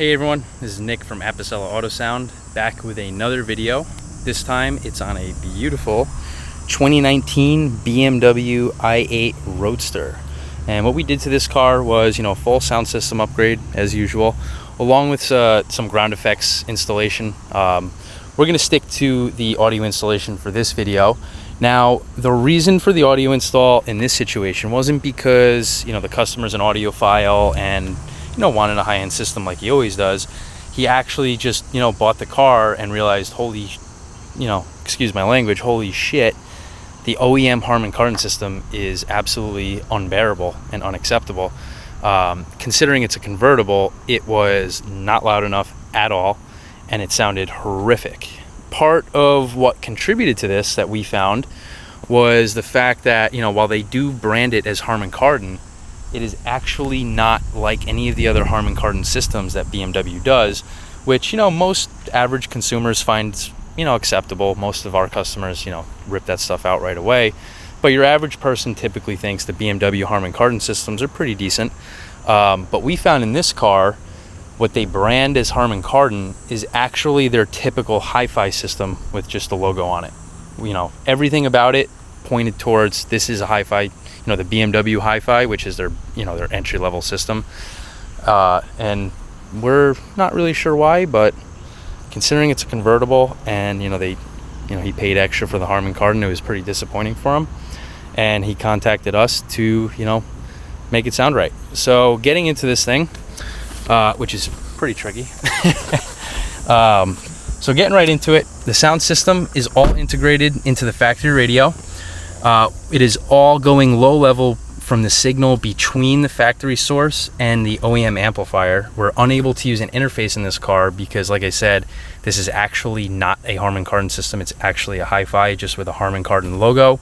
Hey everyone, this is Nick from Apicella Auto Sound, back with another video. This time it's on a beautiful 2019 BMW i8 Roadster. And what we did to this car was, full sound system upgrade as usual, along with some ground effects installation. We're going to stick to the audio installation for this video. Now, the reason for the audio install in this situation wasn't because, the customer's an audiophile and wanted a high-end system like he always does. He actually just, bought the car and realized, excuse my language, holy shit, the OEM Harman Kardon system is absolutely unbearable and unacceptable. Considering it's a convertible, it was not loud enough at all, and it sounded horrific. Part of what contributed to this that we found was the fact that, while they do brand it as Harman Kardon, it is actually not like any of the other Harman Kardon systems that BMW does, which, most average consumers find, acceptable. Most of our customers, rip that stuff out right away. But your average person typically thinks the BMW Harman Kardon systems are pretty decent. But we found in this car, what they brand as Harman Kardon is actually their typical Hifi system with just the logo on it. Everything about it pointed towards this is a Hifi. The BMW Hifi, which is their entry-level system, and we're not really sure why, but considering it's a convertible and he paid extra for the Harman Kardon, it was pretty disappointing for him, and he contacted us to make it sound right. So getting into this thing, which is pretty tricky. So getting right into it, the sound system is all integrated into the factory radio. It is all going low level from the signal between the factory source and the OEM amplifier. We're unable to use an interface in this car because, like I said, this is actually not a Harman Kardon system. It's actually a Hifi just with a Harman Kardon logo.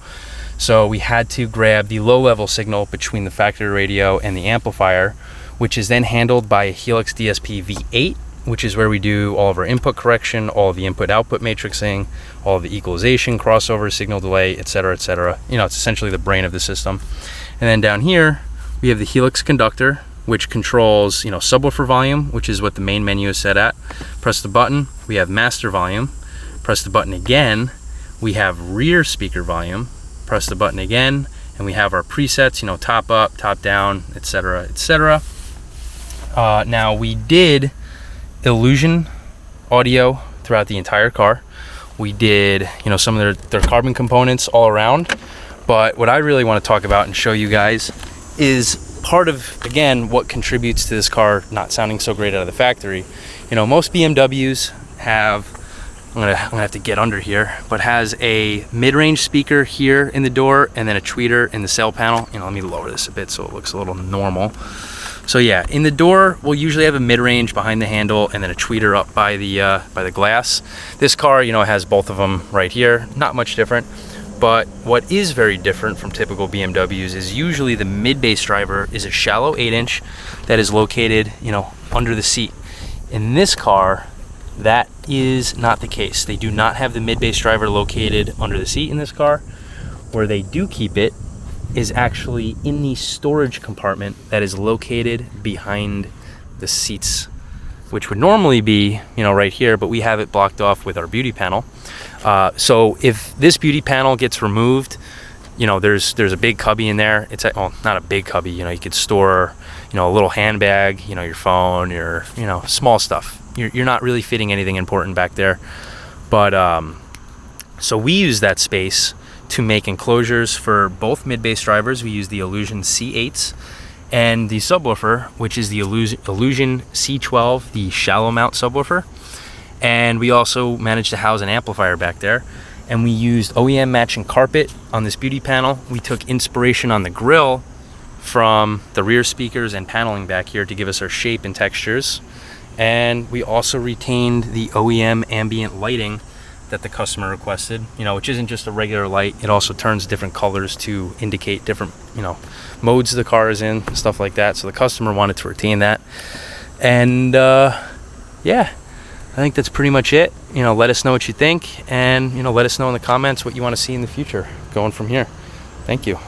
So we had to grab the low level signal between the factory radio and the amplifier, which is then handled by a Helix DSP V8, which is where we do all of our input correction, all of the input-output matrixing, all of the equalization, crossover, signal delay, etc., etc. It's essentially the brain of the system. And then down here, we have the Helix conductor, which controls, subwoofer volume, which is what the main menu is set at. Press the button, we have master volume. Press the button again, we have rear speaker volume. Press the button again, and we have our presets, top up, top down, etc., etc. Now, we did illusion audio throughout the entire car. We did some of their carbon components all around, but what I really want to talk about and show you guys is part of, again, what contributes to this car not sounding so great out of the factory. Most BMWs have, I'm gonna have to get under here, but has a mid-range speaker here in the door and then a tweeter in the cell panel. Let me lower this a bit so it looks a little normal. So yeah, in the door, we'll usually have a mid-range behind the handle and then a tweeter up by the glass. This car, has both of them right here. Not much different. But what is very different from typical BMWs is usually the mid-bass driver is a shallow 8-inch that is located, under the seat. In this car, that is not the case. They do not have the mid-bass driver located under the seat in this car. Where they do keep it is actually in the storage compartment that is located behind the seats, which would normally be, right here, but we have it blocked off with our beauty panel. So if this beauty panel gets removed, there's a big cubby in there. It's not a big cubby, you could store, a little handbag, your phone, your, small stuff. You're not really fitting anything important back there. But, so we use that space to make enclosures for both mid-bass drivers. We use the Illusion C8s and the subwoofer, which is the Illusion C12, the shallow mount subwoofer. And we also managed to house an amplifier back there. And we used OEM matching carpet on this beauty panel. We took inspiration on the grille from the rear speakers and paneling back here to give us our shape and textures. And we also retained the OEM ambient lighting that the customer requested, which isn't just a regular light. It also turns different colors to indicate different, modes the car is in, stuff like that. So the customer wanted to retain that. And yeah, I think that's pretty much it. Let us know what you think, and let us know in the comments what you want to see in the future going from here. Thank you.